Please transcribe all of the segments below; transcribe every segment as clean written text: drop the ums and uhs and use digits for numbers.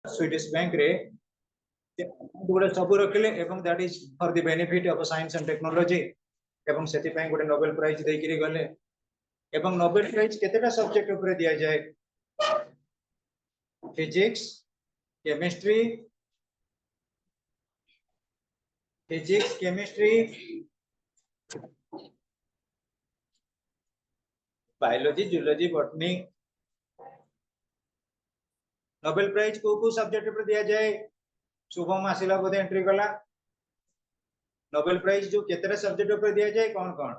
Swedish bank रे गोटे सब रखिले एवं that is for the benefit of science and technology एवं सेति पय गोटे नोबेल प्राइज दे करी गले एवं नोबेल प्राइज केतेटा सब्जेक्ट ऊपर दिया जाए physics chemistry biology zoology botany Nobel prize को सब्जेक्ट ऊपर दिया जाए शुभम आसिला बोधे एंट्री कला नोबेल प्राइज जो केतेटा सब्जेक्ट ऊपर दिया जाए कौन कौन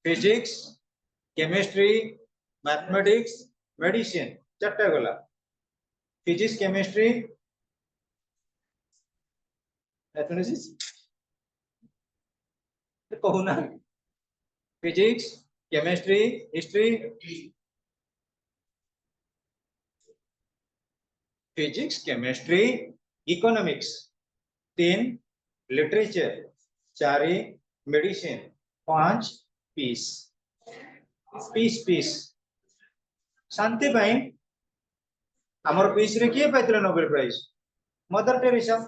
फिजिक्स केमिस्ट्री मैथमेटिक्स मेडिसिन चारटा गला फिजिक्स केमिस्ट्री मैथमेटिक्स कहूना physics chemistry history physics chemistry economics 3 literature 4 medicine 5 peace peace peace शांति पाई हमर पीस रे किए पाइतले Nobel prize Mother Teresa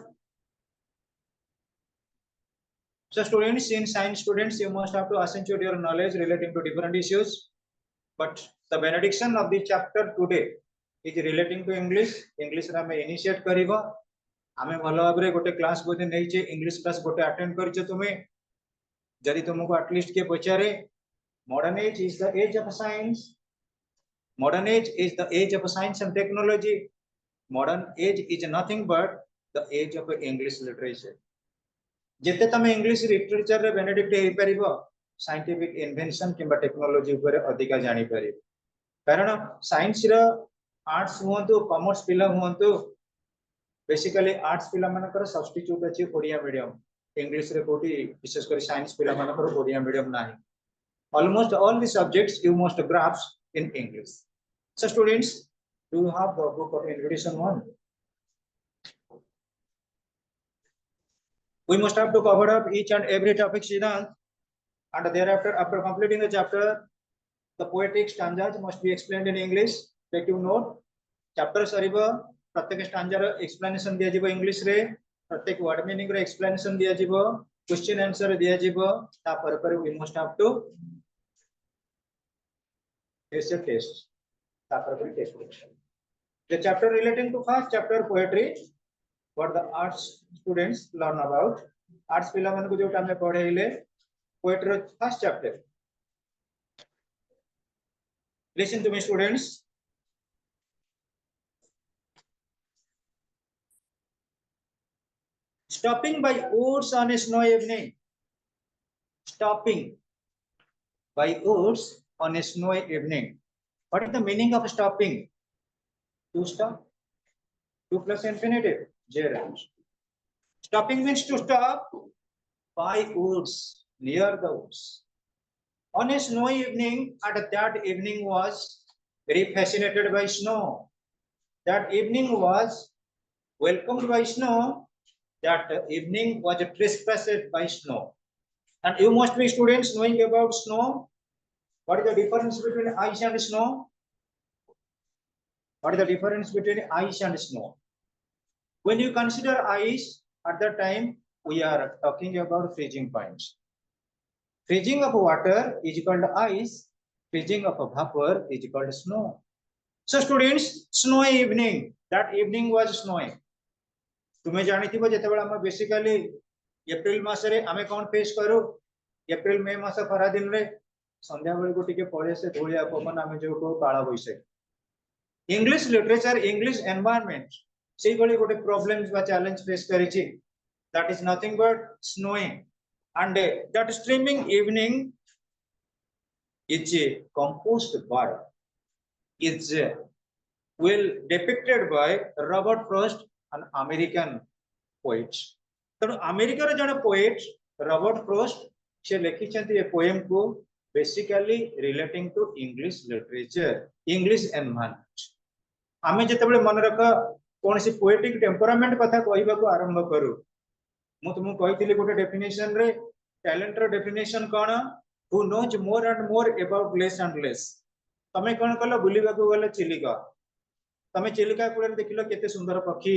So students, in science students, you must have to accentuate your knowledge relating to different issues. But the benediction of the chapter today is relating to English. English रा में initiate करिबा. हमें भलो भाबरे गोटे class बोते नै जे English class गोटे attend करिछ तुमे. जदि तुमको एटलीस्ट के पचारे modern age is the age of science. Modern age is the age of science and technology. Modern age is nothing but the age of English literature. जेते तमे English literature रे benefit हे परिबो scientific invention किबा technology ऊपर अधिका जानि परिबो कारण science रो arts हुंतु commerce पिला हुंतु basically arts पिला मानकर सब्स्टिट्यूट अछि ओडिया मीडियम इंग्लिश रे कोठी विशेष कर साइंस पिला मानकर ओडिया मीडियम नाही almost all the subjects you must grasp in English so students do you have the book of introduction 1 We must have to cover up each and every topic, Siddhant, and thereafter, after completing the chapter, the poetic stanzas must be explained in English. Take you note. Chapter sariba, pratyek stanza explanation दिया जिबो English रे, pratyek word meaning रे explanation दिया जिबो, question answer दिया जिबो, ता पर we must have to face a test. ता पर test. The chapter relating to first chapter poetry. What the arts students learn about arts पिला मन को जो टाइम में पढ़े ले poetry first chapter listen to me students stopping by woods on a snowy evening stopping by woods on a snowy evening what is the meaning of stopping to stop to plus infinitive stopping means to stop by woods near the woods on a snowy evening and that evening was very fascinated by snow that evening was welcomed by snow that evening was trespassed by snow and you must be students knowing about snow what is the difference between ice and snow what is the difference between ice and snow when you consider ice at that time we are talking about freezing points freezing of water is called ice freezing of vapor is called snow so students snowy evening that evening was snowy तुमे जानिथिबो जेतेबेला हम basically April मास रे हमें कोन face करू April May मास खरा दिन रे संध्या bell को टिके पळे से धोलिया पवन हमें जो को काळा बैसाखी इंग्लिश लिटरेचर इंग्लिश एनवायरनमेंट से गली गोटे प्रॉब्लम्स बा चैलेंज फेस करिछि that is nothing but snowing and that streaming evening is composed by is well depicted by Robert Frost an American poet तो अमेरिका रे जने पोएट रॉबर्ट फ्रॉस्ट से लिखि छथि ए पोएम को basically relating to English literature English environment आमे जेतेबेले मन रख कोनसी पोएटिक टेम्परामेंट कथा कहबा को आरंभ करू मु तुमको कहिथिले गोटे डेफिनेशन रे टैलेंट रो डेफिनेशन कोन who knows more and more about less and less तमे कोन कलो बुलिबा को गले चिलिका तमे चिलिका कुळे देखिलो केते सुंदर पक्षी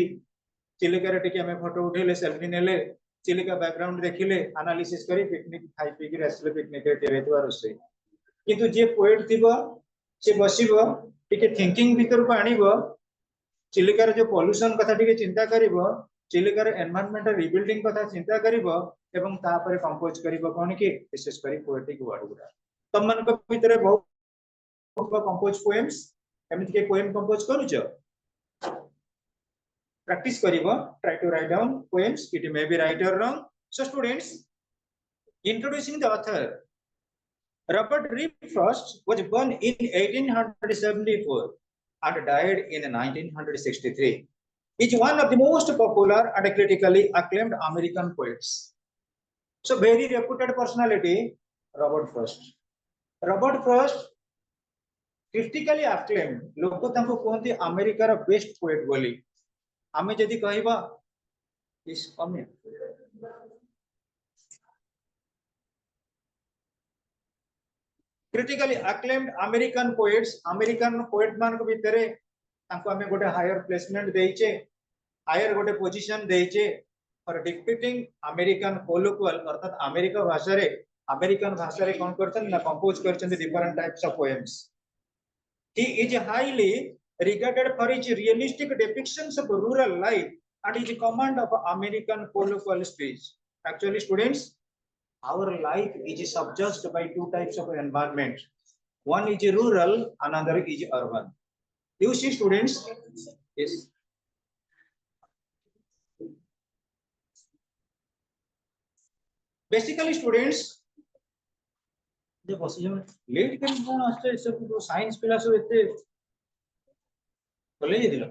चिलिका रे टिके हमें फोटो उठेले सेल्फी नेले चिलिका बैकग्राउंड देखिले एनालिसिस करी पिकनिक खाई पी के आसले पिकनिक रे तेरेतवा रोसे किंतु जे पोएट थिबो से बसिबो टिके थिंकिंग भीतर को आनिबो चिलिकार जो पॉल्यूशन कथा टिके चिंता करिवो चिलिकार एनवायरनमेंट रिबिल्डिंग कथा चिंता करिवो एवं तापर कंपोज करिवो कोन कि विशेष करी पोएटिक वर्ड गुडा तम मन को भीतर बहुत कंपोज पोएम्स एमिति के पोएम कंपोज करूछ practice karibo try to write down poems it may be right or wrong so students introducing the author Robert Reed Frost was born in 1874 and died in 1963 is one of the most popular and critically acclaimed American poets so very reputed personality Robert Frost critically acclaimed लोक तांको कहंती America रो best poet बोली आमे जदि कहबा is coming critically acclaimed American poet मान को भीतर तांको आमे गोटे हायर प्लेसमेंट देइचे हायर गोटे पोजीशन देइचे फॉर डिपिक्टिंग अमेरिकन कोलोक्वल अर्थात अमेरिकन भाषा रे कोन करछन ना कंपोज करछन different types of poems he is highly regarded for his realistic depictions of rural life and his command of American colloquial speech. Actually, students, our life is subjected by two types of environment. One is rural, another is urban. You see, students? Yes. Basically, students, the position late can go after science philosophy with बोले दिलो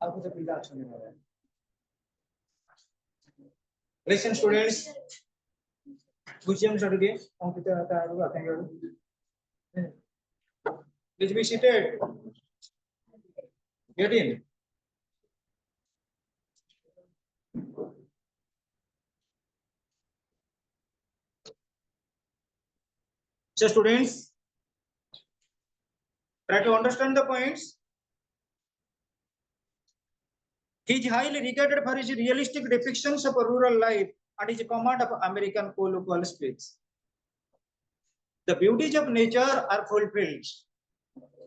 आपको तो पिला सुनने वाला है listen students बुझियम सडगे अंकित आता है thank you please be seated get in so students try to understand the points he is highly regarded for his realistic depictions of rural life and his command of American colloquial speech the beauties of nature are fulfilled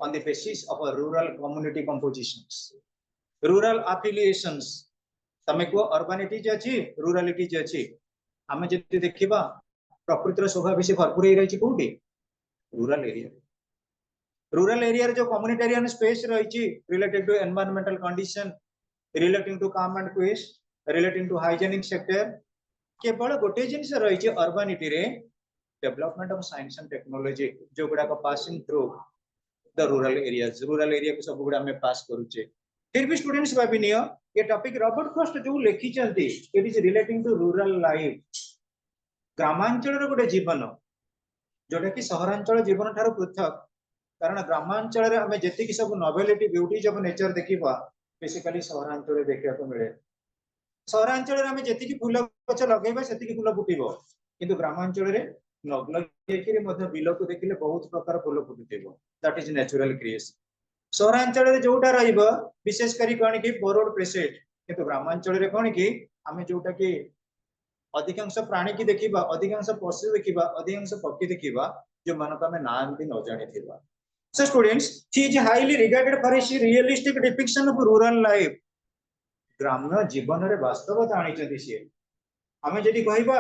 on the basis of a rural community compositions rural affiliations तमे को अर्बानिटी जे अछि रूरलिटी जे अछि हमें जति देखिबा प्रकृतिर शोभा विषय भरपूर ही रही कोठी रूरल एरिया जो कम्युनिटेरियन स्पेस रही related to environmental condition relating to calm and quest relating to hygienic sector केवल गोटे जिनस रही अर्बानिटी रे development of science and technology जो गुडा को passing through the rural area को सब गुडा में पास करूचे फिर भी स्टूडेंट्स भाबिनियो ये टॉपिक रॉबर्ट फ्रॉस्ट जो लिखी चंती it is relating to rural life ग्रामांचल रो गोटे जीवन जोटा कि सहरांचल जीवन ठारो पृथक कारण ग्रामांचल रे हमें जेति कि सब नोवेलिटी ब्यूटीज ऑफ नेचर देखिबा बेसिकली सहरांचल रे देखिया को मिले सहरांचल रे हमें जेति कि फूल गछ लगेबा सेति कि फूल फुटिबो किंतु ग्रामांचल रे नगलगे कि मध्य बिल को देखिले बहुत प्रकार फूल फुटिबो दैट इज नेचुरल क्रिएशन सहरांचल रे जोटा रहइबो विशेष करी कोन कि बोरोड प्रेसेट किंतु ग्रामांचल रे कोन कि हमें जोटा कि अधिकांश प्राणी की देखिबा अधिकांश पशु देखिबा अधिकांश पक्षी देखिबा जो मान को हमें नाम भी न जानि थिबा so students he is highly regarded for his realistic depiction of rural life ग्राम्य जीवन रे वास्तवता आनी चंदी से हमें जदी कहबा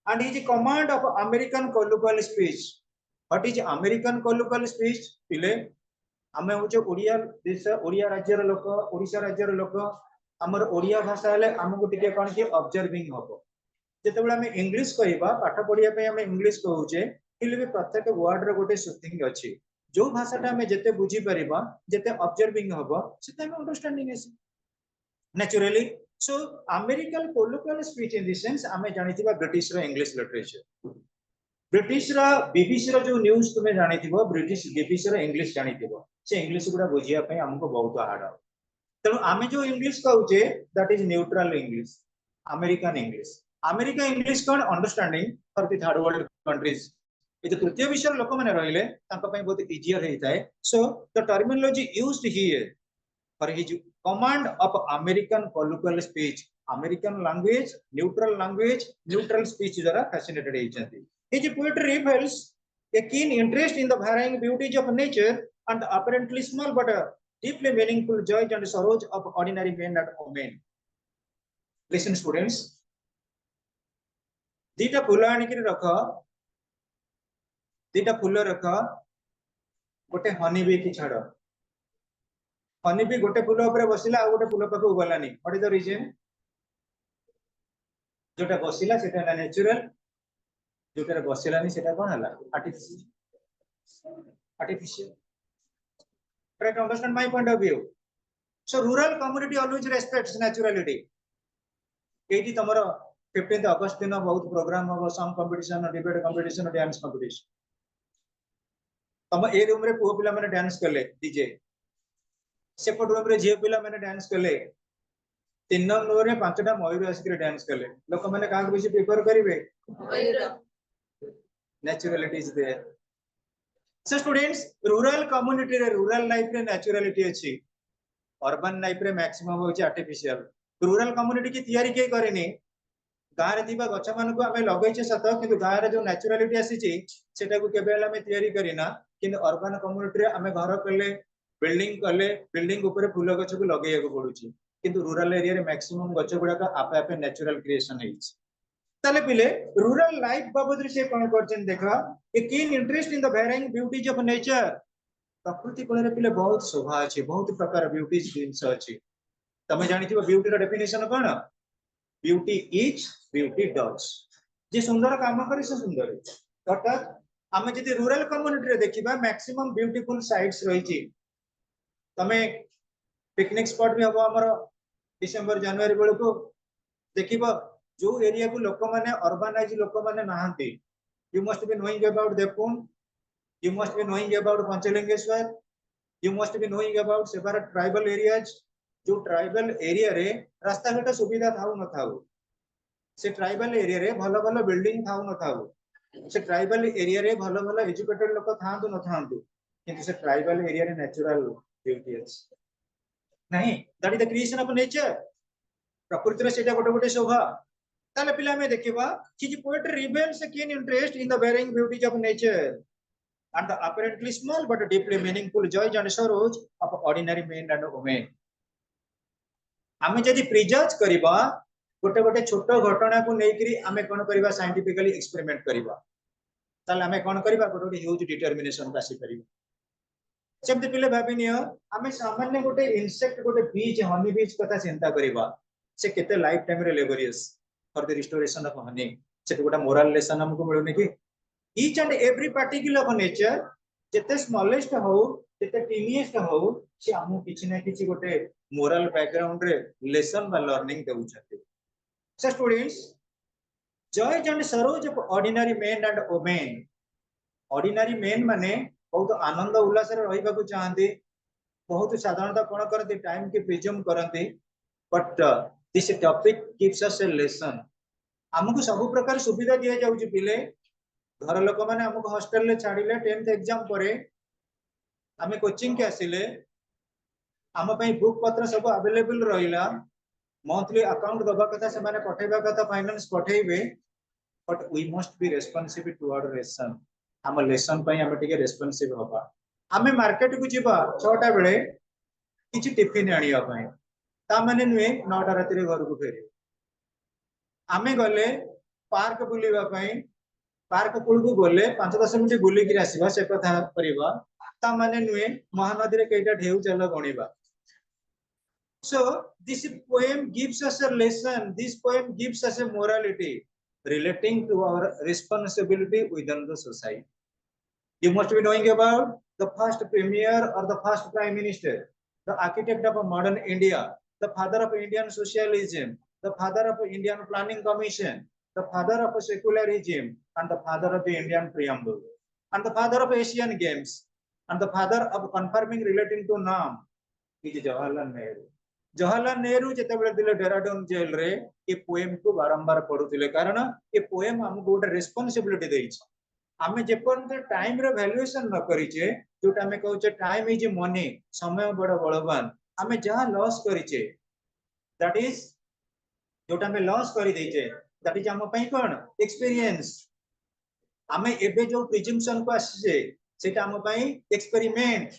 and his command of American colloquial speech what is American colloquial speech पिले हमें हो जो ओडिया देश ओडिया राज्य रो लोक ओडिसा राज्य रो लोक हमर ओडिया भाषा ले हमको टिके कोन कि ऑब्जर्विंग होबो जेतेबेले हमें इंग्लिश कहबा पाठ पढिया पे हमें इंग्लिश कहूचे फिर भी प्रत्येक वर्ड रे गोटे सुथिंग अछि जो भाषाटा हमें जेते बुझी परिबा जेते ऑब्जर्विंग होबो सेते हमें अंडरस्टैंडिंग अछि naturally so American colloquial speech in this sense हमें जानिथिबा ब्रिटिश रो इंग्लिश लिटरेचर ब्रिटिश रा बीबीसी रा जो न्यूज तुम्हें जानी थी ब्रिटिश बीबीसी रा इंग्लिश जानी थी से इंग्लिश गुड़ा बुझिया पे हमको बहुत हार्ड तेणु आमे जो इंग्लिश कहूचे that is neutral English America English कौन understanding for the third world countries ये जो तृतीय विश्व लोक मैंने रहिले बहुत इजियर होता है so the terminology used here for his command of American colloquial speech American neutral speech द्वारा फैसिनेटेड होइछंती his poetry reveals a keen interest in the varying beauties of nature and the apparently small but deeply meaningful joys and sorrows of ordinary men and women. Listen students, दीटा फूल आनिक रख दीटा फूल रख गोटे honey bee की छाड़ honey bee गोटे फूल ऊपर बसिला आ गोटे फूल पाखु गलानी what is the reason जोटा बसिला सेटा नेचुरल जोटा बसिलानी सेटा कोन हला artificial try to understand my point of view so rural community always respects naturality एठी तमरो 15th अगस्त दिन बहुत प्रोग्राम हो song competition debate competition dance competition तम ए रूम रे पुओ पिला माने डांस करले डीजे सेपट रूम रे झियो पिला माने डांस करले 3 नंबर रे 5टा मयूर आसी डांस करले लोक माने काक बेसी प्रिफर करिवे मयूर naturality is there so students rural community रे rural life रे naturality अछि urban life रे maximum होछि artificial rural community की तैयारी के करेनी गाँ रे दिबा गछ मान को हमें लगै छै सत किंतु गाँ रे जो naturality आसी छै सेटा को केबेला हमें तैयारी करिना किंतु urban community रे हमें घर कले बिल्डिंग ऊपर फूल गछ को लगैया को पडुछि किंतु rural area रे maximum गछ गुडा का आपे आपे natural creation हेछि ताले पिले रूरल लाइफ बाबद से कोन करछन देखा a keen interest in the varying beauties of nature प्रकृति कोन रे पिले बहुत शोभा अछि बहुत प्रकार ब्यूटीज जिंस अछि तमे जानिथिबो ब्यूटी रो डेफिनेशन कोन ब्यूटी इज ब्यूटी डज जे सुंदर काम करे से सुंदर अर्थात आमे जदि रूरल कम्युनिटी रे देखिबा मैक्सिमम ब्यूटीफुल साइट्स रही छी तमे पिकनिक स्पॉट भी हबो हमर डिसेंबर जनवरी बेल को देखिबो जो एरिया को लोक माने अर्बनाइज लोक माने नहांती you must be knowing about Devkund you must be knowing about Panchalingeshwar you must be knowing about separate tribal areas जो ट्राइबल एरिया रे रास्ता घाट सुविधा थाउ न थाउ से ट्राइबल एरिया रे भलो भलो बिल्डिंग थाउ न थाउ से ट्राइबल एरिया रे भलो भलो एजुकेटेड लोक थांतु न थांतु किंतु से ट्राइबल एरिया रे नेचुरल ब्यूटी अछि नहीं that is the creation of nature प्रकृति रे सेटा गोटे गोटे शोभा ताले पिला में देखिबा कि poetry reveals a keen interest in the varying beauties of nature and the apparently small but deeply meaningful joys and sorrows of ordinary men and women आमे जदि प्रिजर्व करबा गोटे गोटे छोट घटना को नेकरी आमे कोन करबा साइंटिफिकली एक्सपेरिमेंट करबा ताले आमे कोन करबा गोटे गोटे ह्यूज डिटरमिनेशन कासी करबा सेमते पिले भाबिनियो आमे सामान्य गोटे इंसेक्ट गोटे बीज हनी बीज कथा चिंता करबा से केते लाइफ टाइम रे laborious for the restoration of honey से गोटा मोरल लेसन हमको मिलुने कि each and every particle of nature जते स्मॉलेस्ट हो जते टीनिएस्ट हो से हमु किछि ना किछि गोटे मोरल बैकग्राउंड रे लेसन बा लर्निंग देउ छथि so students joys and Saroj of ordinary main and women ordinary main माने बहुत आनंद उल्लास रे रहिबा को चाहंती बहुत साधारणतः कोन करती टाइम के प्रिज्यूम करती but this topic gives us a lesson हमको सब प्रकार सुविधा दिया जाउची पिले घर लोक माने हमको हॉस्टल ले छाडिले 10th एग्जाम परे हमें कोचिंग के आसिले हम पई बुक पत्र सब अवेलेबल रहिला मंथली अकाउंट दबा कथा से माने पठेबा कथा फाइनेंस पठेइबे but we must be responsible toward lesson हम लेसन पई हम टिके रेस्पोंसिबल होबा हमें मार्केट को जीवा 6टा बेले किछि टिफिन आनिया पई ता माने नुए 9टा राति रे घर को फेरे आमे गले पार्क बुलीबा पई पार्क कुल को गले 5-10 मिनिट बुली कि आसीबा से कथा परिबा ता माने नुए महानदी रे केटा ढेउ चल गणिबा so this poem gives us a lesson this poem gives us a morality relating to our responsibility within the society you must be knowing about the first premier or the first prime minister the architect of modern India the father of Indian socialism, the father of Indian Planning Commission, the father of secularism, and the father of the Indian preamble, and the father of Asian Games, and the father of confirming relating to Nam is Jawaharlal Nehru. Jawaharlal Nehru ଯେତେବେଳେ ଥିଲେ ଡେରାଡୁନ ଜେଲରେ ଏ poem କୁ ବାରମ୍ବାର ପଢୁଥିଲେ କାରଣ ଏ poem ଆମକୁ ଗୋଟେ responsibility ଦେଇଛି ଆମେ ଯେପର୍ଯ୍ୟନ୍ତ ଟାଇମ ର ଭ୍ୟାଲୁଏସନ ନ କରିଛେ ଯୋଉଟା ଆମେ କହୁଛେ ଟାଇମ ଇଜ ମନି ସମୟ ବଡ ବଳବାନ ଆମେ ଯାହା ଲସ୍ କରିଛେ that is जोटा में लॉस कर देचे दैट इज हम पई कोन एक्सपीरियंस हमें एबे जो प्रिजम्पशन को आसे सेटा हम पई एक्सपेरिमेंट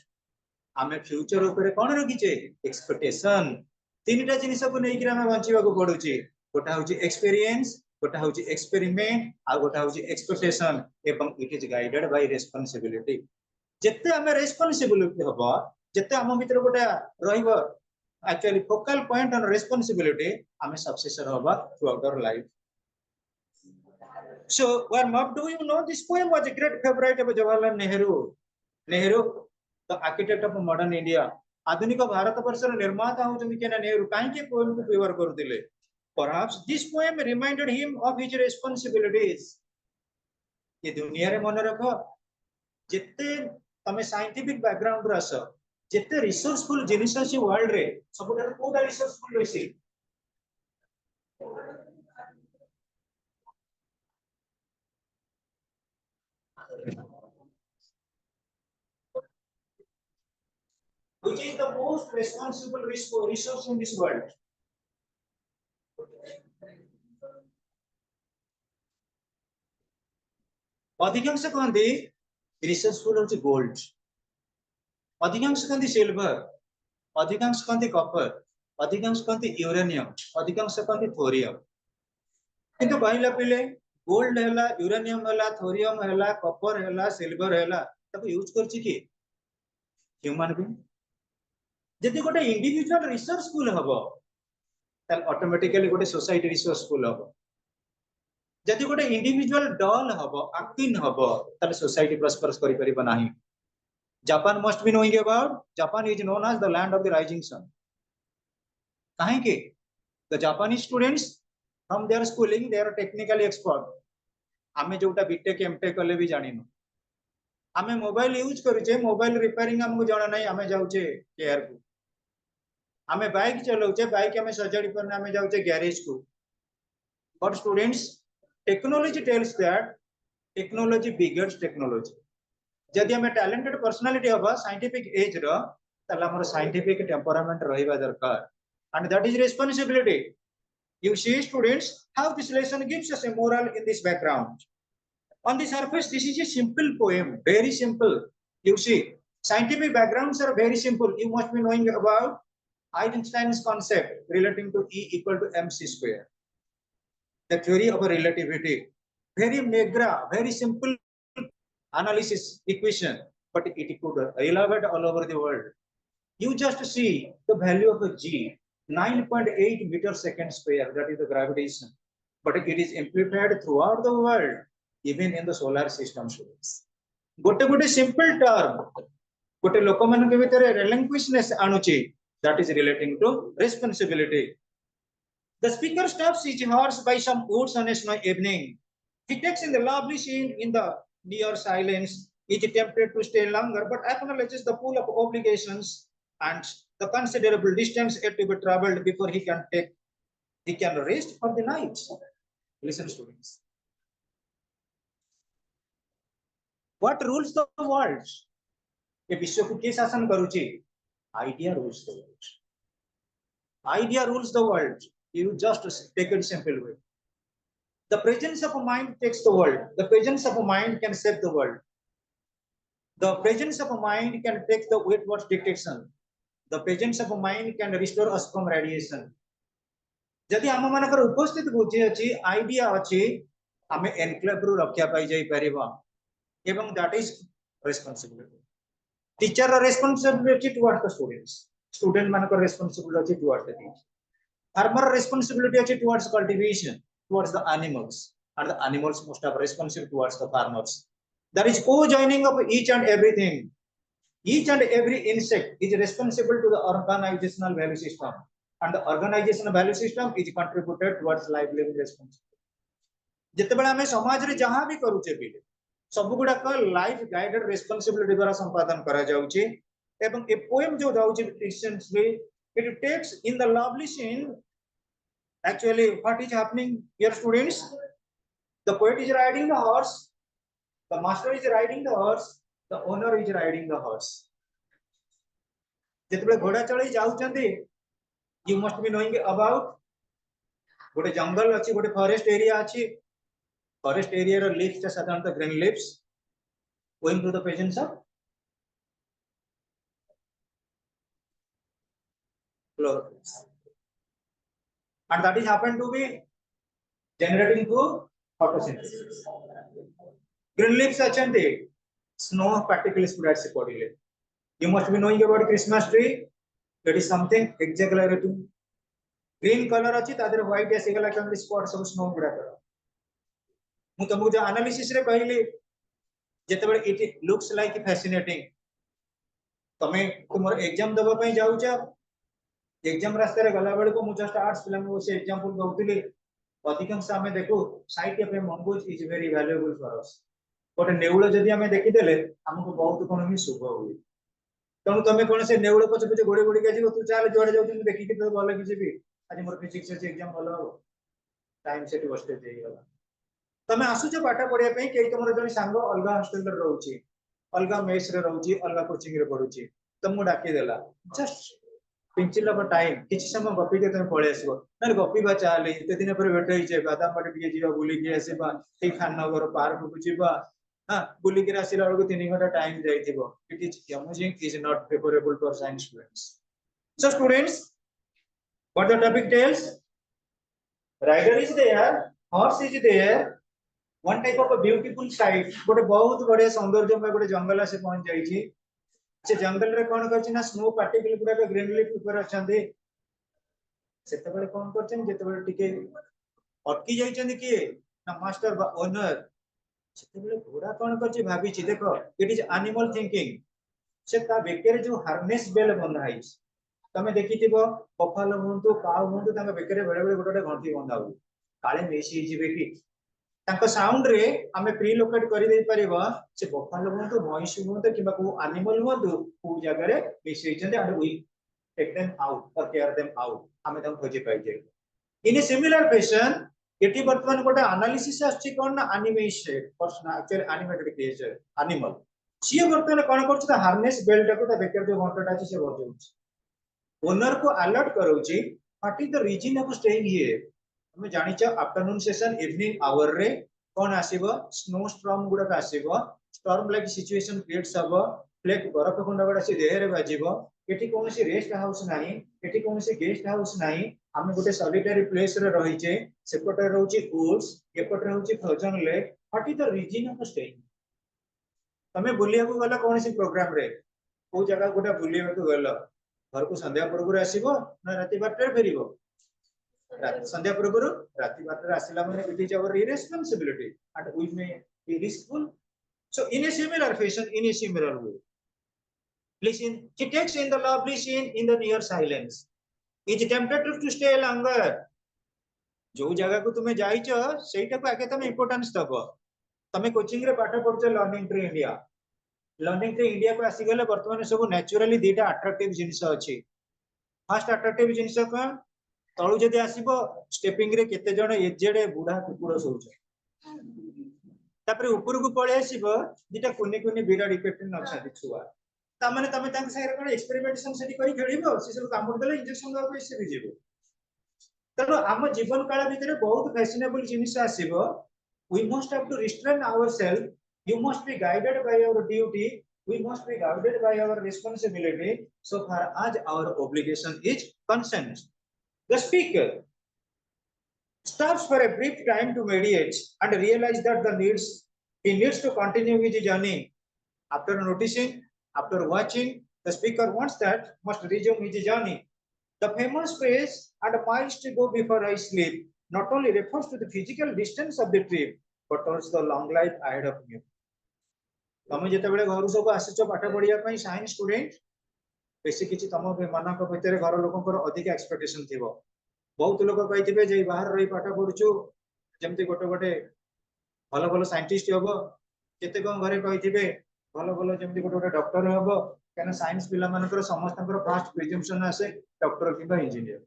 हमें फ्यूचर ऊपर कोन रखिचे एक्सपेक्टेशन तीनटा जिनिस को नै कि हमें बंचिबा को पडुची गोटा होची एक्सपीरियंस गोटा होची एक्सपेरिमेंट आ गोटा होची एक्सपेक्टेशन एवं it is guided by responsibility जत्ते हमें रिस्पांसिबिलिटी हबो जत्ते हम भीतर गोटा रहिबो actually focal point on responsibility I'm a successor over throughout our life. So warm up, do you know this poem was a great favorite of Jawaharlal Nehru. Nehru, the architect of modern India. आधुनिक भारत वर्षर निर्माता होचंदी केना नेहरू काहे के poem को favour करथिले perhaps this poem reminded him of his responsibilities. ये दुनिया रे मन रखो जत्ते तमे साइंटिफिक बैकग्राउंड रे आसो जेते रिसोर्सफुल जिनिस अछि वर्ल्ड रे सबटा कोडा resourceful होइसी which is the most responsible resource in this world अधिकांश कहंदी रिसोर्सफुल होची गोल्ड अधिकांश कहती सिल्वर अधिकांश कहती कॉपर अधिकांश कहती यूरेनियम अधिकांश कहती थोरियम किंतु कहला पिले गोल्ड हैला यूरेनियम हैला थोरियम हैला कॉपर हैला सिल्वर हैला ताको यूज करछि कि ह्यूमन बीइंग जदि गोटे इंडिविजुअल रिसोर्सफुल हबो त ऑटोमेटिकली गोटे सोसाइटी रिसोर्सफुल हबो जदि गोटे इंडिविजुअल डल हबो एक्टिन हबो त सोसाइटी प्रॉस्परस करि परिबो नाही Japan must be knowing about. Japan is known as the land of the rising sun. Kahe the Japanese students from their schooling they are technically expert. आमे जोटा बीटेक एमटेक कले भी जानी no आमे mobile use करूचे mobile repairing हमको जाना नहीं आमे जाउचे केयर को आमे बाइक चलाउचे बाइक आमे सजाडी करने आमे जाउचे गैरेज को but students technology tells that technology begets technology जदि हमें टैलेंटेड पर्सनालिटी हबा साइंटिफिक एज रो तला हमर साइंटिफिक टेम्परामेंट रहिबा दरकार and that is responsibility you see students how this lesson gives us a moral in this background on the surface this is a simple poem very simple you see scientific backgrounds are very simple you must be knowing about Einstein's concept relating to E equal to mc square the theory of relativity very meager very simple analysis equation but it could relevant all over the world you just see the value of a g 9.8 meter second square that is the gravitation but it is amplified throughout the world even in the solar system gote simple term gote lokoman ke bhitere relinquishness anuchi that is relating to responsibility the speaker stops his horse by some woods on a snowy evening he takes in the lovely scene in the near silence is tempted to stay longer but acknowledges the pool of obligations and the considerable distance yet to be traveled before he can rest for the night listen students what rules the world ये विश्व को के शासन करूची idea rules the world idea rules the world you just take it simple way the presence of a mind takes the world. The presence of a mind can save the world. The presence of a mind can take the weight towards dictation. The presence of a mind can restore us from radiation. जदि आम मानकर उपस्थित बुद्धि अछि idea अछि आमे enclave रु रक्षा पाई जाई परिबा एवं that is responsibility teacher responsibility towards the students student मानकर responsibility towards the teacher farmer responsibility अछि towards cultivation towards the animals and the animals must have responsibility towards the farmers there is co-joining of each and everything each and every insect is responsible to the organizational value system and the organizational value system is contributed towards livelihood responsibility जितेबाला आम समाज रे जहां भी करूचे भी सब गुड़ाक life guided responsibility द्वारा संपादन करा जाउची एवं ए पोएम जो जाउची डिस्टेंसली it takes in the lovely scene actually what is happening here students. The poet is riding the horse, the master is riding the horse, the owner is riding the horse. जितेबाला घोड़ा चढ़ी जाउचंदी you must be knowing about गोटे जंगल अच्छी गोटे forest area अच्छी forest area रो leaves साधारणतः green leaves owing to the presence of chlorophyll and that is happen to be generating through photosynthesis. Green leaves achante snow particles put at podiyle. You must be knowing about Christmas tree. That is something exaggerating. Green color achi tadere white asigala kind spot सब snow गुड़ा करो. मु तुमको जो analysis रे कहली जेतेबेले it looks like fascinating. तमे तुमर एग्जाम दबा पई जाउचा एग्जाम रास्ते रे गला बेले को मु जस्ट आर्ट्स पिला मु से एग्जांपल दउतिली अधिकांश आमे देखो site of A mongoose is very valuable for us गोटे नेउळ जदी आमे देखि देले हमको बहुत कोन ही शुभ होई तनु तमे कोन से नेउळ पछ पछ गोडी गोडी के जीव तू चाल जोडे जाउ तू देखि के तो भलो कि जीबी आज मोर फिजिक्स से एग्जाम भलो हो टाइम सेट वेस्टेज देई गला तमे आसु जे पाठ पढिया पई के तमर जणी सांग अलगा हॉस्टल रे रहउची अलगा मेस रे रहउची अलगा कोचिंग रे पढुची तमु डाकी देला जस्ट पिंचिल ऑफ टाइम किछि समय गपी के तमे पळे आसीबो न गपी बा चाले एते दिन पर भेट होई छै बादाम पाटी के जीवा बुली के आसीबा ए खाननगर पार्क को जीवा हां बुली के आसीला बेलको 3 घंटा टाइम जाइथिबो it is amazing is not favourable for science students. So students, what the topic tells, rider is there, horse is there, one type of a beautiful sight गोटे बहुत बड़े सौंदर्य में गोटे जंगल से पहुंच जाई छी से जंगल रे कोन करछि ना स्नो पार्टिकल पूरा के ग्रीन लीफ ऊपर अछंदी सेते बेले कोन करछन जेते बेले टिके अटकी जाई छन कि ना मास्टर बा ओनर सेते बेले घोड़ा कोन करछि भाबी छी देखो इट इज एनिमल थिंकिंग से ता बेकेरे जो हार्नेस बेल बंधा है तमे देखिथिबो बफालो हुंतु काउ हुंतु तांका बेकेरे बेले बेले गोटे घंटी बंधा हो काले मेसी जिवे कि तांका साउंड रे हमें प्री लोकेट करि दे परिबा से बफालो हुंतु मॉइस हुंतु किबा को एनिमल हुंतु को जगह रे मेसी जंदे and we take them out और केयर देम आउट हमें तम खोजे पाइ जे इन ए सिमिलर फैशन एटी वर्तमान गोटे एनालिसिस आछि कोन ना animation person actually animated creature animal सी वर्तमान कोन करछ ता हार्नेस बेल्ट को ता बेकर जो घंटाटा अछि से बजाउछ ओनर को अलर्ट करूची what is the reason of staying here हमें जानि छ आफ्टरनून सेशन इवनिंग आवर रे कोन आसीबो स्नो स्टॉर्म गुडा का आसीबो स्टॉर्म लाइक सिचुएशन क्रिएट्स हबो फ्लेक बरफ खंडा गुडा से देहरे बाजिबो एठी कोनसी रेस्ट हाउस नाही एठी कोनसी गेस्ट हाउस नाही हमें गोटे सॉलिटरी प्लेस रे रही छे सेपटे रहउची वुड्स एपटे रहउची frozen lake what is the reason of staying तमे बुलिया को गला कोनसी प्रोग्राम रे को जगह गोटे बुलिया को गला घर को संध्या पूर्व आसीबो ना राति 12 रे फेरिबो संध्या पूर्व राति 12 रे आसिला माने it is our irresponsibility and we may be riskful so in a similar fashion in a similar way listen she takes in the lovely scene in the near silence is tempted to stay longer जो जगह को तुमे जाइछो सेटा को आगे तुम importance दबो तमे कोचिंग रे पाठ पढछ लर्निंग ट्री इंडिया को आसी गेले वर्तमान सब नेचुरली दीटा अट्रैक्टिव जिंस अछि फर्स्ट अट्रैक्टिव जिंस को तळु जदी आसीबो स्टेपिंग रे केते जण एजेड बुढा कुकुर सोउछ तापर ऊपर को पळे आसीबो दीटा कुनी कुनी बिराड इफेक्ट न छादी छुआ ता माने तमे तांग साइरे कोन एक्सपेरिमेंटेशन सेठी करी खेलिबो से सब काम देले इंजेक्शन दवा पैसे भी जेबो तनो हम जीवन काल भितरे बहुत फैशनेबल जिनिस आसीबो we must have to restrain ourselves you must be guided by our duty we must be guided by our responsibility so far as our obligation is concerned the speaker stops for a brief time to meditate and realize that he needs to continue his journey after noticing after watching the speaker wants that must resume his journey the famous phrase and miles to go before I sleep not only refers to the physical distance of the trip but also the long life ahead of you तमे जेते बेले घर सब आसीचो पाठ पढिया पई science student बेसी किछि तम मानक भितरे घर लोककर अधिक एक्सपेक्टेशन थिबो बहुत लोक कहिथिबे जे बाहर रही पाठ पढुछु जेमति गोटे गोटे भल भल साइंटिस्ट हम केते कौन घरे कही भल भल जमी गोटे गोटे डॉक्टर हम क्या साइंस पिला मानकर समस्त फास्ट प्रिजम्पशन आसे डॉक्टर कि इंजीनियर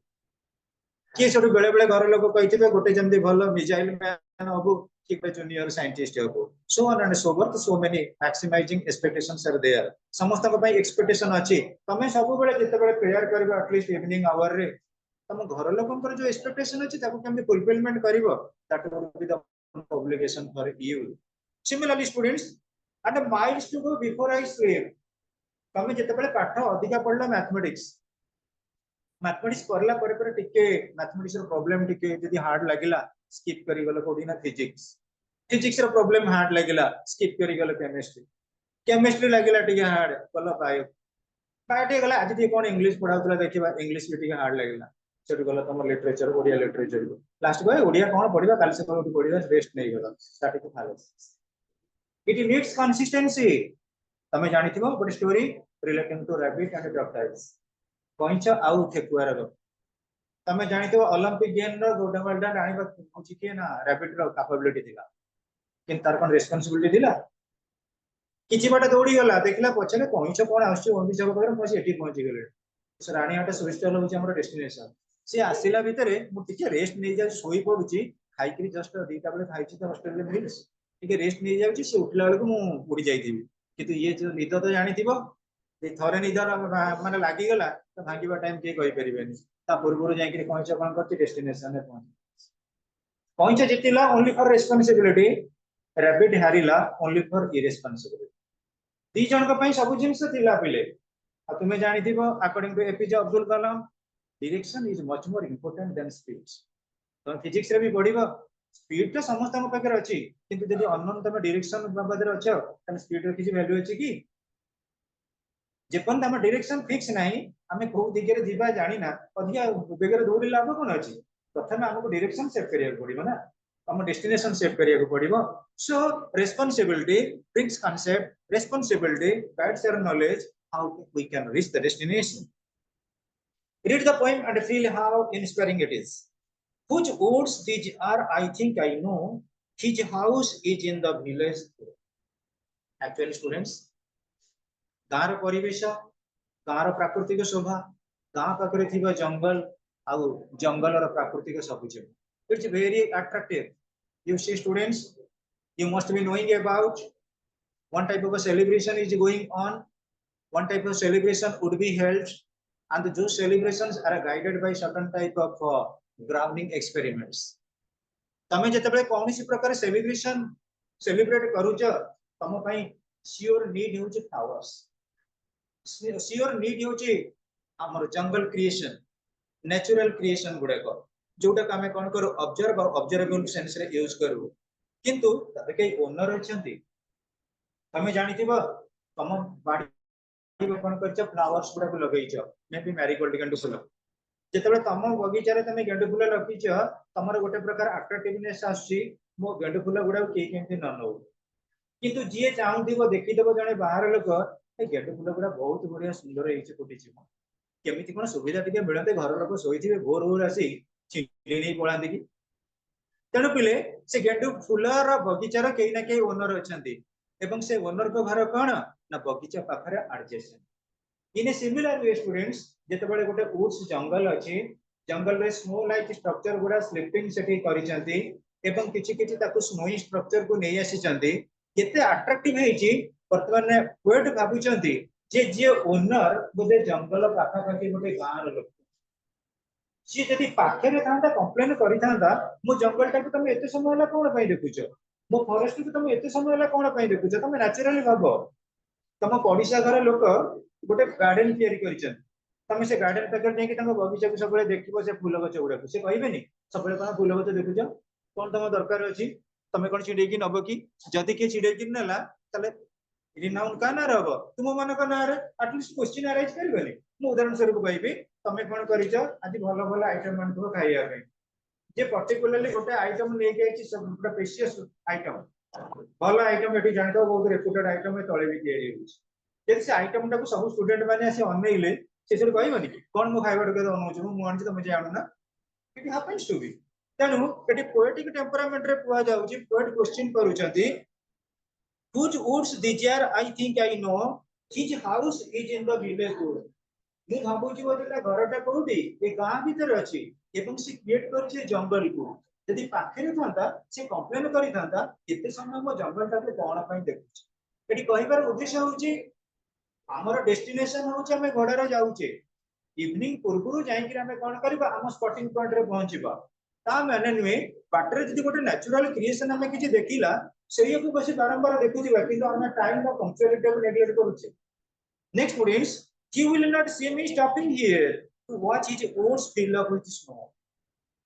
किए सब बेले बेले घर लोक कही गोटे जमी भल मिसाइल मैन हम कि जूनियर साइंटिस्ट हम so on and so worth so many maximising expectations are there समस्त एक्सपेक्टेशन अच्छी तुम सब बेले जिते प्रेयर कर एटलिस्ट इवनिंग आवर रे तुम घर लोक जो एक्सपेक्टेशन अच्छी केमती फुलफिलमेंट कर that would be the obligation for you. Similarly, students, at a miles to go before I sleep, तमे जेतेबेले पाठ अधिका पढला मैथमेटिक्स करला पर टिके मैथमेटिक्स रो प्रॉब्लम टिके यदि हार्ड लागिला स्किप करी गलो कोडी ना फिजिक्स रो प्रॉब्लम हार्ड लागिला स्किप करी गलो केमिस्ट्री लागिला टिके हार्ड गलो बायो गला आज टिके कोन इंग्लिश पढाउतला देखिबा इंग्लिश भी टिके हार्ड लागिला सेट गला तम लिटरेचर ओडिया लिटरेचर लास्ट को ओडिया कोन पढिबा काल से कोन पढिबा रेस्ट नै गला start to falls it needs consistency तमे जानिथिबो गोटे story relating to rabbit and tortoise कइछ आउ ठेकुआर रो तमे जानिथिबो ओलंपिक गेम रो गोल्ड मेडल आनिबा होची के ना रैबिट रो कैपेबिलिटी दिला किन तार कोन रिस्पांसिबिलिटी दिला किछि बाटे दौड़ी गला देखला पछले कइछ कोन आउछि ओंदी जगह पर मसी एठी पहुंची गेले से रानी आटे सुइस्टल होची हमर डेस्टिनेशन से आसिला भितरे मु टिके रेस्ट नै जा सोई पडुची खाइकरी जस्ट दीटा बेले खाइची त हॉस्टल में मिल्स टिके रेस्ट नै जाउची से उठला बेलको मु उड़ी जाईथिबी किंतु ये जो निद तो जानिथिबो जे थरे निद माने लागि गला त भांगीबा टाइम के कहि परिबेनी ता पूर्वरु जाईकरी कहिछ कोन करची डेस्टिनेशन ने पहुंच कहिछ जितिला ओनली फॉर रिस्पांसिबिलिटी रैबिट हारिला ओनली फॉर इरेस्पांसिबिलिटी दी जन को पई सब जिंस थिला पिले आ तुमे जानिथिबो according to APJ Abdul Kalam direction is much more important than speed तो फिजिक्स रे भी पढिबो स्पीड तो समस्त हम पाकर अछि किंतु यदि अननोन तम डायरेक्शन बाबदर अछ त स्पीड रे किछि वैल्यू अछि कि जेपन तम डायरेक्शन फिक्स नाही हमें को दिगरे दिबा जानिना अधिया बेगर दौड़ी लाभ कोन अछि प्रथमे हमको डायरेक्शन सेट करिया पडिबो ना हम डेस्टिनेशन सेट करिया पडिबो so responsibility brings concept responsibility guides your knowledge how we can reach the destination. Read the poem and feel how inspiring it is. Whose woods these are, I think I know. His house is in the village. Actually, students, गाँव परिवेश गाँव प्राकृतिक शोभा गाँ पाखे थी जंगल आउ जंगल प्राकृतिक सबुज it's very attractive you see students you must be knowing about one type of a celebration is going on one type of celebration would be held and those celebrations are guided by certain type of grounding experiments तमे जेतेबेले कोनसी प्रकार celebration celebrate करूछ तम पई sure need होछ flowers sure need होछ हमर जंगल क्रिएशन नेचुरल क्रिएशन गुडे को जोटा हमें कोन करू ऑब्जर्व और ऑब्जर्वेबल सेंस रे यूज करू किंतु तबे के ओनर अछंती तमे जानिथिबो तम बाडी कोन करछ फ्लावर्स गुडा को लगैछ मे बी मैरीगोल्ड गेंडू फूल जेतेबेले तम बगीचा रे तमे गेंडू फूल लगिछ तमर गोटे प्रकार अट्रैक्टिवनेस आछि मो गेंडू फूल गुडा के केमती न नौ किंतु जे चाहुथिबो देखिदेबो जने बाहर लोक ए गेंडू फूल गुडा बहुत बढ़िया सुंदर हेछि कोटिछि केमिति कोन सुविधा टिके मिलते घर लोक सोइथिबे भोर भोर आसी छिड़ी नै पळांती कि तेणु पिले से गेंडू फूलर बगीचार कहीं ना कहीं ओनर अछंती एवं से ओनर को घर कौन ना बगीचा पाखरे adjacent in a similar way students जेतेबेले गोटे वुड्स जंगल अछि जंगल रे स्नो लाइक स्ट्रक्चर गुडा स्लिपिंग सेठी करिसंती एवं किछि किछि ताकू स्नोई स्ट्रक्चर को नै आसीचंती केते अट्रैक्टिव हेछि वर्तमान वेट भाबुचंती जे ओनर बोले जंगल पाखा पाखी गोटे गाँव लोक सी जदि पाखे था कंप्लेन करता मो जंगल टाक तुम एत समय कौन देखुच मो फॉरेस्ट को तुम एत समय कौन देखुच तुम नेचुराली भाव तुम पड़िशा घर लोक गोटे गार्डन तैयारी तुम से गार्डन पाखे बगीचा को सब देखो से फूल गच गुड़ा से कहबेनि सब कौन फूल गच देखुच कौन तुम दरकार अच्छी तुम कौन चिड़ेकी नब कि जदि किए चिड़ेकी नेला रिनाउंड का ना हम तुम मान ना आटलिस्ट क्वेश्चन अराइज करेंगे मु उदाहरण स्वरूप कहबी तुम कौन कर आज भल भल आइटम मान खाइबा जे पर्टिकुलरली गोटे आइटम लेके आइछि सब गोटे प्रेशियस आइटम भल आइटम एठी जानि तो बहुत रेपुटेड आइटम तळे भी तयारी होछि जे से आइटम टाको सब स्टूडेंट माने आसी अनैले से कहबनी कौन मु खाइबा के अनौछु मु आनछि तुम जानु ना इट हैपेंस टू बी तेणु एटी पोएटिक टेम्परामेंट रे कुआ जाउची पोएट क्वेश्चन करूचंती whose woods these are I think I know his house is in the village wood ମୁଁ ଭାବୁଛି ବୋଧେ ଘରଟା କୋଉଠି ଏ ଗାଁ ଭିତରେ ଅଛି ଏବଂ ସେ କ୍ରିଏଟ କରିଛି ଜଙ୍ଗଲକୁ ଯଦି ପାଖରେ ଥାନ୍ତା ସେ କମ୍ପ୍ଲେନ କରିଥାନ୍ତା ଏତେ ସମୟ ମୋ ଜଙ୍ଗଲଟାକୁ କଣ ପାଇଁ ଦେଖୁଛି ଏଠି କହିବାର ଉଦ୍ଦେଶ୍ୟ ହଉଛି ଆମର ଡେଷ୍ଟିନେସନ ହଉଛି ଆମେ ଘୋଡାରେ ଯାଉଛେ इवनिंग पूर्व जाइए आम कौन करवा आम स्पॉटिंग पॉइंट रे पहुंचवा ता माने नुहे बाटर जदी गोटे नेचुरल क्रिएशन आम किछि देखिला सेही को बसी बारंबार देखुजिबा किंतु हम टाइम और पंक्चुअलिटी को नेग्लेक्ट करूछे next students he will not see me stopping here to watch his oats fill up with snow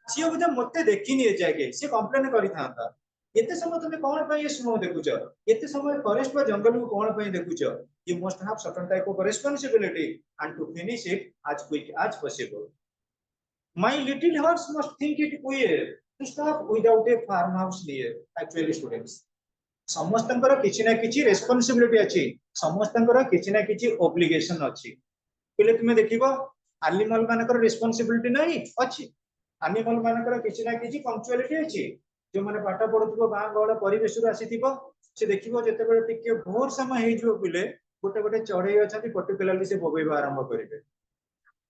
सी बोधे मते देखिनी ए जाके से कंप्लेन करि थांता एते समय तुम कौन पे स्नो देखुच एते समय फॉरेस्ट पर जंगल को कौन पे देखुच you must have certain type of responsibility and to finish it as quick as possible my little horse must think it queer to stop without a farmhouse near actually students समस्तंकर किछि ना किछि responsibility अछि समस्तंकर किछि ना किछि obligation अछि पहिले तुमे देखिबो एनिमल मानकर रिस्पांसिबिलिटी नहीं अछि एनिमल मानकर किछि ना किछि पंक्चुअलिटी अछि जो माने पाठ पढुथबो गां गळ परिवेश रु आसीथिबो से देखिबो जते बेले टिके भोर समय हेइ जो बिले गोटे गोटे चढ़ई अछथि पर्टिकुलरली से बोबेबा आरंभ करिवे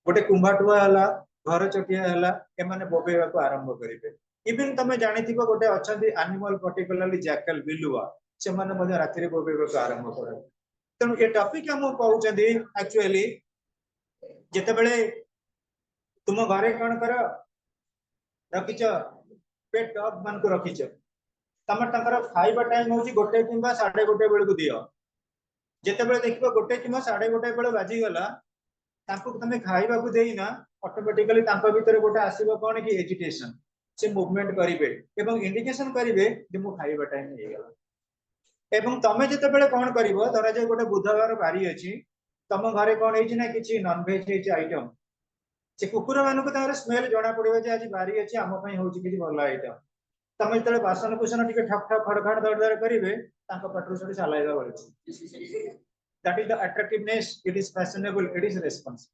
गोटे कुंभाटुआ हला घर चकिया हला ए माने बोबेबा को आरंभ करिवे इवन तमे जानिथिबो गोटे अछथि एनिमल पर्टिकुलरली जैकल बिलुआ से माने मध्ये रात्रि बोबेबा को आरंभ करे तनु ए टॉपिक हम कहउछथि एक्चुअली जते बेले तुम घरे कोन कर रखिछ पेट डॉग मान को रखिछ तम तंकर खाइबा टाइम होची गोटे किंबा 1:30 बेल को दियो जते बेले देखिबो गोटे किंबा 1:30 बेल बाजी गला तांको तमे खाइबा को देइना ऑटोमेटिकली तांको भीतर गोटे आसीबो कोन कि एजिटेशन से मूवमेंट करिवे एवं इंडिकेशन करिवे जे मो खाइबा टाइम हे गेला एवं तमे जते बेले कोन करिवो धरा जे गोटे बुधवार बारी अछि तम घरे कोन हेछि ना किछि नॉन वेज हेछि आइटम से कुकुर मानक तार स्मेल जणा पड़िबो जे आज बारी अछि आम पई होछि किछि भल आइटम तमे तले बासन कुसन टिके ठक ठक खड़खड़ दरदर करिवे तांको पटरू सडी सालाइबा बोलछि that is the attractiveness it is fashionable it is response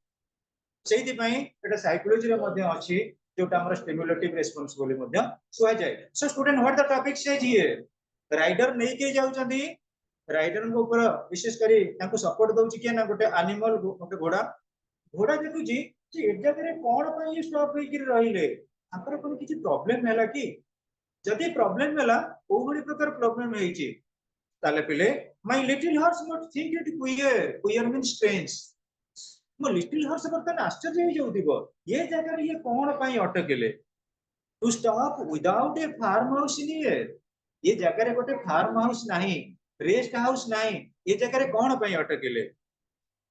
सेहि पई एटा साइकोलॉजी रे मध्ये अछि जोटा हमर स्टिमुलेटिव रेस्पॉन्स बोली मध्ये सुआ जाय so student what the topic says here rider नै के जाउछंती राइडर को ऊपर विशेष करी तांको सपोर्ट दउछि के ना गोटे एनिमल गोटे घोड़ा घोड़ा देखुछि जे ए जगह कोन पई स्टॉप होई कि रहिले आकर कोन किछि प्रॉब्लम हैला कि जदि प्रॉब्लम हैला ओ बडी प्रकार प्रॉब्लम हेछि ताले पिले my little horse must think it queer means strange मो लिटिल हॉर्स बर्तन आश्चर्य हो जाउदिबो ये जगह ये कोन पई अटकेले to stop without a farm house in here ये जगह गोटे फार्म हाउस नाही रेस्ट हाउस नाही ये जगह कोन पई अटकेले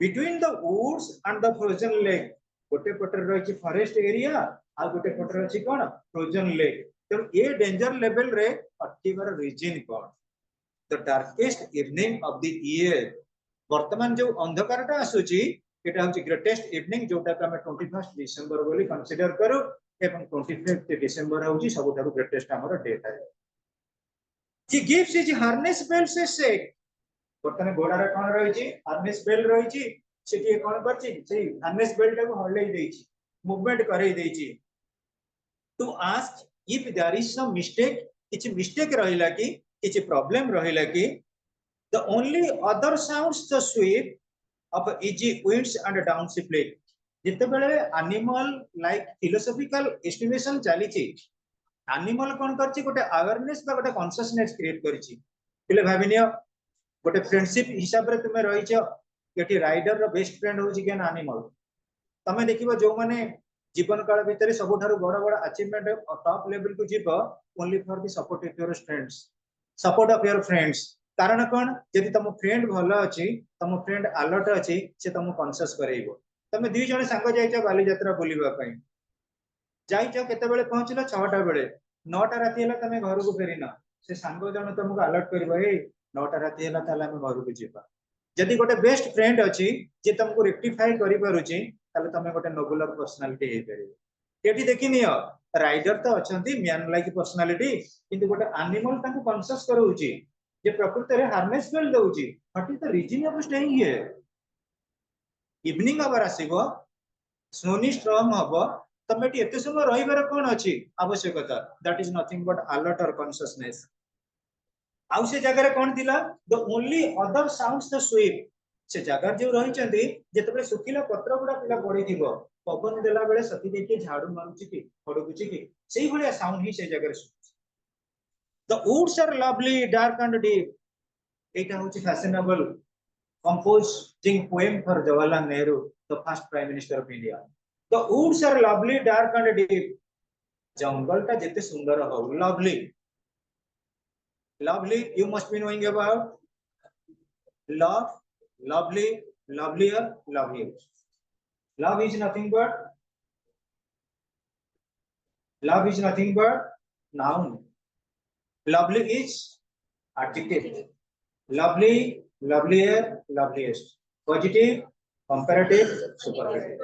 between the woods and the frozen lake गोटे पटर रही फॉरेस्ट एरिया आ गोटे पटर अछि कोन फ्रोजन लेक तो ये डेंजर लेवल रे अटकीवर रीजन कोन the darkest evening of the year वर्तमान जो अंधकारटा आसुची एटा होची ग्रेटेस्ट इवनिंग जोटा का हम 21 डिसेंबर बोली कंसीडर करू एवं 25 डिसेंबर होची सबठारु ग्रेटेस्ट हमर डेट है he gives his harness bells a shake वर्तमान घोड़ा रे कोन रही छी हार्नेस बेल रही छी सेठी कोन करछि से हार्नेस बेल टाको हल्लै देछि मूवमेंट करै देछि to ask if there is some mistake किछि मिस्टेक रहिला कि किछि प्रॉब्लम रहिला कि the only other sounds the sweep of easy winds and downy flake जते बेले एनिमल लाइक फिलोसॉफिकल एस्टिमेशन चली छी एनिमल कोन करछि गोटे अवेयरनेस बा गोटे कॉन्शियसनेस क्रिएट करछि पिले भाबिनियो गोटे फ्रेंडशिप हिसाब रे तुमे रहिछ एठी राइडर रो बेस्ट फ्रेंड होछि केन एनिमल तमे देखिबो जो माने जीवन काल भीतर सबठारु बड़ बड़ अचीवमेंट टॉप लेवल को जीवो only for the support of your friends support of your friends कारण कोन यदि तुम फ्रेंड भलो अछि तुम फ्रेंड अलर्ट अछि से तुम कॉन्शियस करैबो तमे दुई जण संग जाइछ बाली यात्रा बुलिबा पई जाइछ केते बेले पहुंचलो 6टा बेले 9टा राती हला तमे घर को फेरिना से संग जण तुमको अलर्ट करबो ए 9टा राती हला ताले हम घर को जीवा जदि गोटे बेस्ट फ्रेंड अछि जे तुमको रेक्टिफाई करि पारुछि ताले तमे गोटे नोबुलर पर्सनालिटी हे परिबो एठी देखिनियो राइडर तो अछंती मैन लाइक पर्सनालिटी किंतु गोटे एनिमल ताको कॉन्शियस करूछि जे प्रकृति रे हार्नेस बेल दउछि what is the reason of staying here evening hour आसीबो स्नोनी स्टॉर्म हबो तमे एते समय रहिबार कोन अछि आवश्यकता that is nothing but alert और कॉन्शियसनेस आउ से जगह कोन दिला the only other sounds the sweep से जगह जो रही चंदी जेतबे सुखिला पत्र गुडा पिला पड़ी दिबो पवन देला बेले सती देखि झाड़ू मारुची की फडकुची की सेही भलिया साउंड ही से जगह सुन the woods are lovely dark and deep एटा होची fashionable composing poem for Jawaharlal Nehru, the first Prime Minister of India. The woods are lovely, dark and deep. जंगल टा जितने सुंदर हो, lovely, lovely. You must be knowing about love, lovely, lovelier, lovelier. Love is nothing but noun. Lovely is adjective. Lovely, lovelier, loveliest. Positive, comparative, superlative.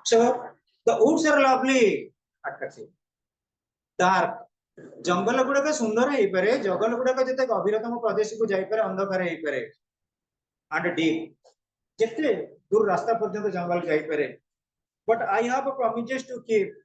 So the woods are lovely, attractive. Dark. जंगल गुड़ाक सुंदर हो पारे जंगल गुड़ाक जिते गभीरतम प्रदेश को जाई पारे अंधकार हो पारे एंड डीप जिते दूर रास्ता पर्यंत जंगल जाई पारे but I have promises to keep